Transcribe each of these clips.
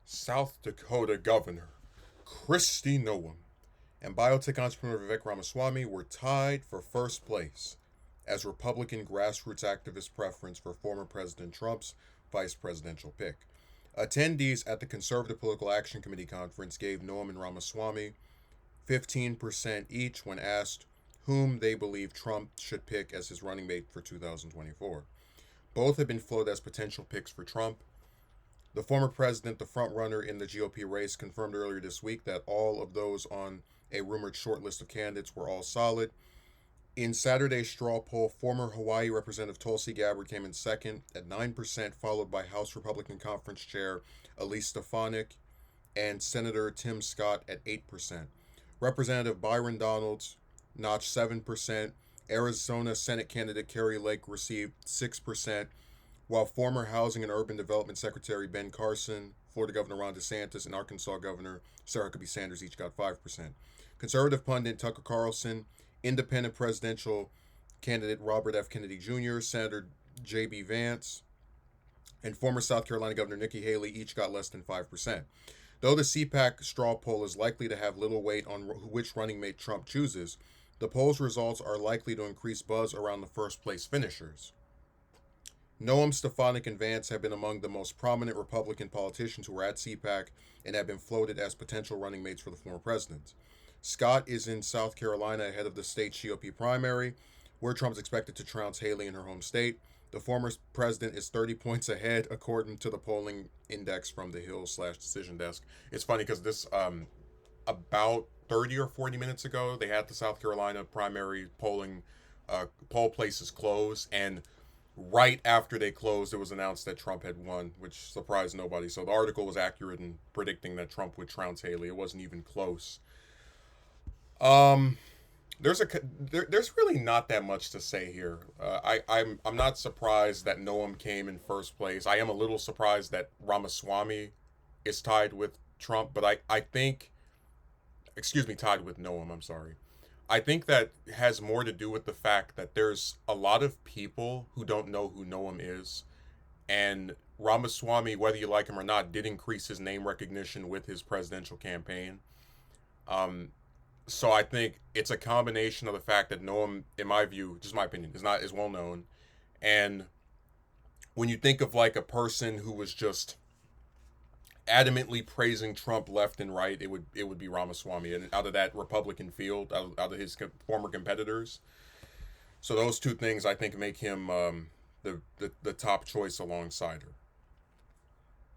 South Dakota Governor Kristi Noem and biotech entrepreneur Vivek Ramaswamy were tied for first place as Republican grassroots activist preference for former President Trump's vice presidential pick. Attendees at the Conservative Political Action Committee conference gave Noem and Ramaswamy 15% each when asked whom they believe Trump should pick as his running mate for 2024. Both have been floated as potential picks for Trump. The former president, the frontrunner in the GOP race, confirmed earlier this week that all of those on a rumored short list of candidates were all solid. In Saturday's straw poll, former Hawaii Representative Tulsi Gabbard came in second at 9%, followed by House Republican Conference Chair Elise Stefanik and Senator Tim Scott at 8%. Representative Byron Donalds notched 7%. Arizona Senate candidate Carrie Lake received 6%, while former Housing and Urban Development Secretary Ben Carson, Florida Governor Ron DeSantis, and Arkansas Governor Sarah Huckabee Sanders each got 5%. Conservative pundit Tucker Carlson, independent presidential candidate Robert F. Kennedy Jr., Senator J.B. Vance, and former South Carolina Governor Nikki Haley each got less than 5%. Though the CPAC straw poll is likely to have little weight on which running mate Trump chooses, the poll's results are likely to increase buzz around the first place finishers. Noem, Stefanik, and Vance have been among the most prominent Republican politicians who were at CPAC and have been floated as potential running mates for the former president. Scott is in South Carolina ahead of the state's GOP primary, where Trump is expected to trounce Haley in her home state. The former president is 30 points ahead, according to the polling index from the Hill/Decision Desk. It's funny because this, about 30 or 40 minutes ago, they had the South Carolina primary polling, poll places close, and right after they closed, it was announced that Trump had won, which surprised nobody. So the article was accurate in predicting that Trump would trounce Haley. It wasn't even close. Um, there's really not that much to say here. I'm not surprised that Noem came in first place. I am a little surprised that Ramaswamy is tied with Trump, but I think, excuse me, tied with Noem. I'm sorry. I think that has more to do with the fact that there's a lot of people who don't know who Noam is, and Ramaswamy, whether you like him or not, did increase his name recognition with his presidential campaign. Um, so I think it's a combination of the fact that Noam, in my view, just my opinion, is not as well known, and when you think of like a person who was just adamantly praising Trump left and right, it would be Ramaswamy, and out of that Republican field, out of his former competitors. So those two things I think make him the top choice alongside her.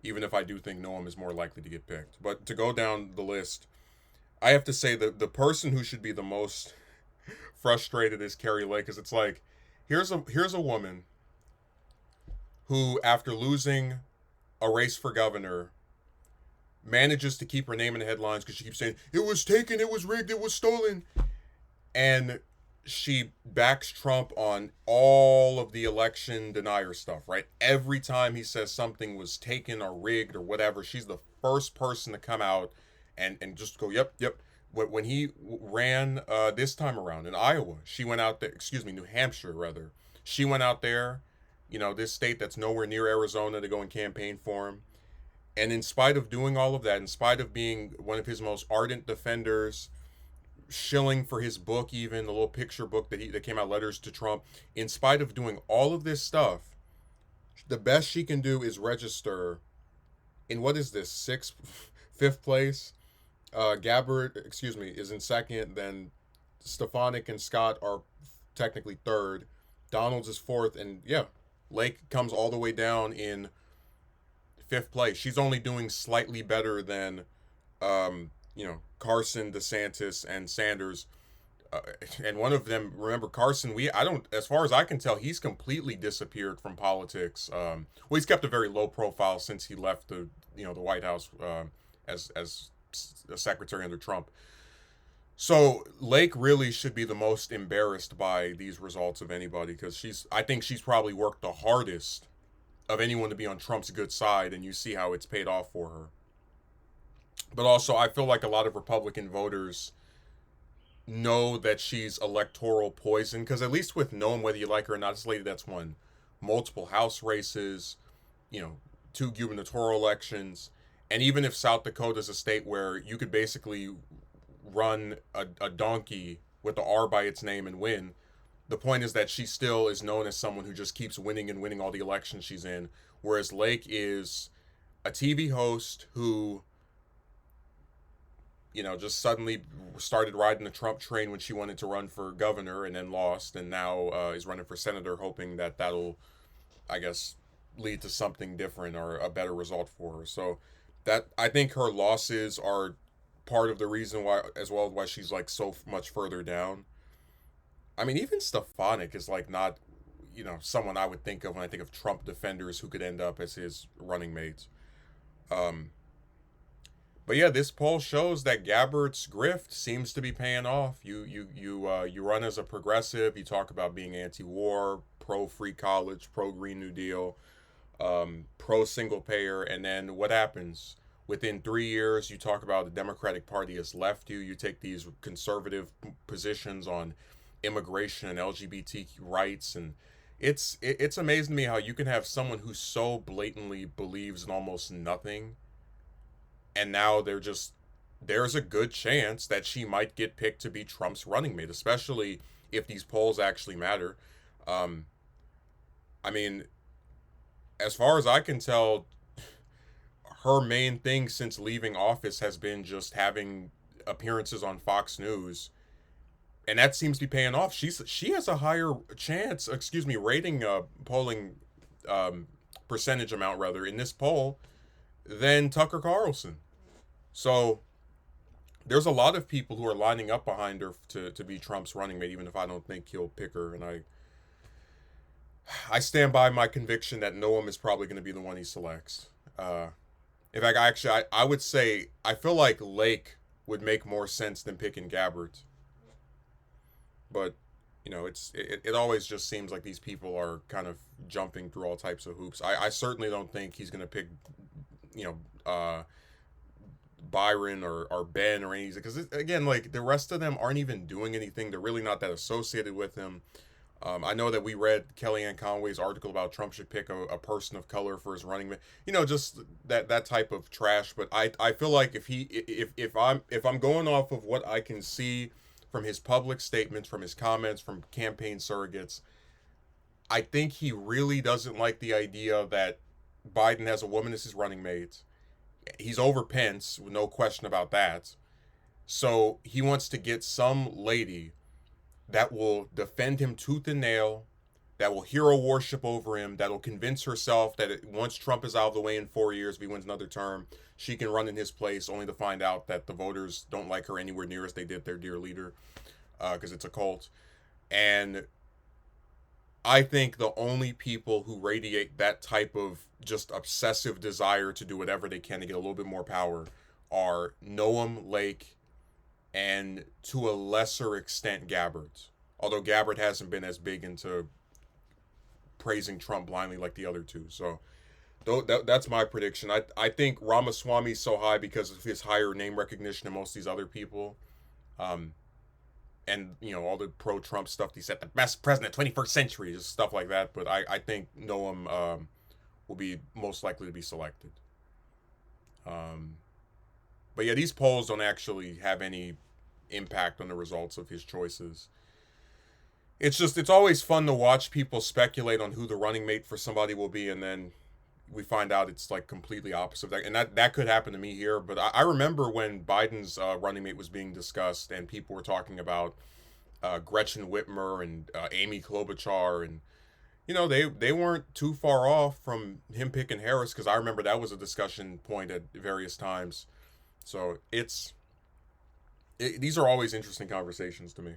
Even if I do think Noam is more likely to get picked, but to go down the list, I have to say that the person who should be the most frustrated is Carrie Lake, because it's like here's a woman who, after losing a race for governor, manages to keep her name in the headlines because she keeps saying it was taken, it was rigged, it was stolen, and she backs Trump on all of the election denier stuff, right? Every time he says something was taken or rigged or whatever, she's the first person to come out and just go, yep, yep. When he ran this time around in Iowa, she went out there, excuse me, New Hampshire, rather. She went out there, this state that's nowhere near Arizona, to go and campaign for him. And in spite of doing all of that, in spite of being one of his most ardent defenders, shilling for his book, even the little picture book that came out, Letters to Trump, in spite of doing all of this stuff, the best she can do is register in, what is this, fifth place? Gabbard, excuse me, is in second. Then Stefanik and Scott are technically third. Donalds is fourth, and yeah, Lake comes all the way down in fifth place. She's only doing slightly better than, Carson, DeSantis, and Sanders. And one of them, remember Carson, I don't, as far as I can tell, he's completely disappeared from politics. Well, he's kept a very low profile since he left the White House as a secretary under Trump. So Lake really should be the most embarrassed by these results of anybody, because I think she's probably worked the hardest of anyone to be on Trump's good side, and you see how it's paid off for her. But also, I feel like a lot of Republican voters know that she's electoral poison, because at least with Noam, whether you like her or not, this lady that's won multiple House races, 2 gubernatorial elections, And even if South Dakota is a state where you could basically run a donkey with the R by its name and win, the point is that she still is known as someone who just keeps winning and winning all the elections she's in. Whereas Lake is a TV host who, just suddenly started riding the Trump train when she wanted to run for governor and then lost, and now is running for senator, hoping that that'll, I guess, lead to something different or a better result for her. So that, I think her losses are part of the reason why, as well, why she's like so much further down. I mean, even Stefanik is like not, someone I would think of when I think of Trump defenders who could end up as his running mates. Um, but yeah, this poll shows that Gabbert's grift seems to be paying off. You run as a progressive. You talk about being anti-war, pro-free college, pro-Green New Deal, pro-single payer, and then what happens? Within 3 years, you talk about the Democratic Party has left you. You take these conservative positions on immigration and LGBT rights, and it's amazing to me how you can have someone who so blatantly believes in almost nothing, and now there's a good chance that she might get picked to be Trump's running mate, especially if these polls actually matter. Um, I mean, as far as I can tell, her main thing since leaving office has been just having appearances on Fox News, and that seems to be paying off. She has a higher chance, rating polling percentage amount rather in this poll than Tucker Carlson. So there's a lot of people who are lining up behind her to be Trump's running mate, even if I don't think he'll pick her. And I stand by my conviction that Noem is probably going to be the one he selects. In fact, I would say I feel like Lake would make more sense than picking Gabbard. But it always just seems like these people are kind of jumping through all types of hoops. I certainly don't think he's going to pick Byron or Ben or any, because again, like, the rest of them aren't even doing anything. They're really not that associated with him. I know that we read Kellyanne Conway's article about Trump should pick a person of color for his running mate. Just that type of trash. But I feel like if I'm going off of what I can see from his public statements, from his comments, from campaign surrogates, I think he really doesn't like the idea that Biden has a woman as his running mate. He's over Pence, no question about that. So he wants to get some lady that will defend him tooth and nail, that will hero worship over him, that will convince herself that once Trump is out of the way in 4 years, if he wins another term, she can run in his place, only to find out that the voters don't like her anywhere near as they did their dear leader, because it's a cult. And I think the only people who radiate that type of just obsessive desire to do whatever they can to get a little bit more power are Noem, Lake, and to a lesser extent Gabbard. Although Gabbard hasn't been as big into praising Trump blindly like the other two. So that's my prediction. I think Ramaswamy's so high because of his higher name recognition than most of these other people. And all the pro-Trump stuff, he said the best president 21st century, just stuff like that. But I think Noem will be most likely to be selected. But yeah, these polls don't actually have any impact on the results of his choices. It's always fun to watch people speculate on who the running mate for somebody will be, and then we find out it's like completely opposite. And that could happen to me here. But I remember when Biden's running mate was being discussed, and people were talking about Gretchen Whitmer and Amy Klobuchar, and they weren't too far off from him picking Harris, because I remember that was a discussion point at various times. So these are always interesting conversations to me.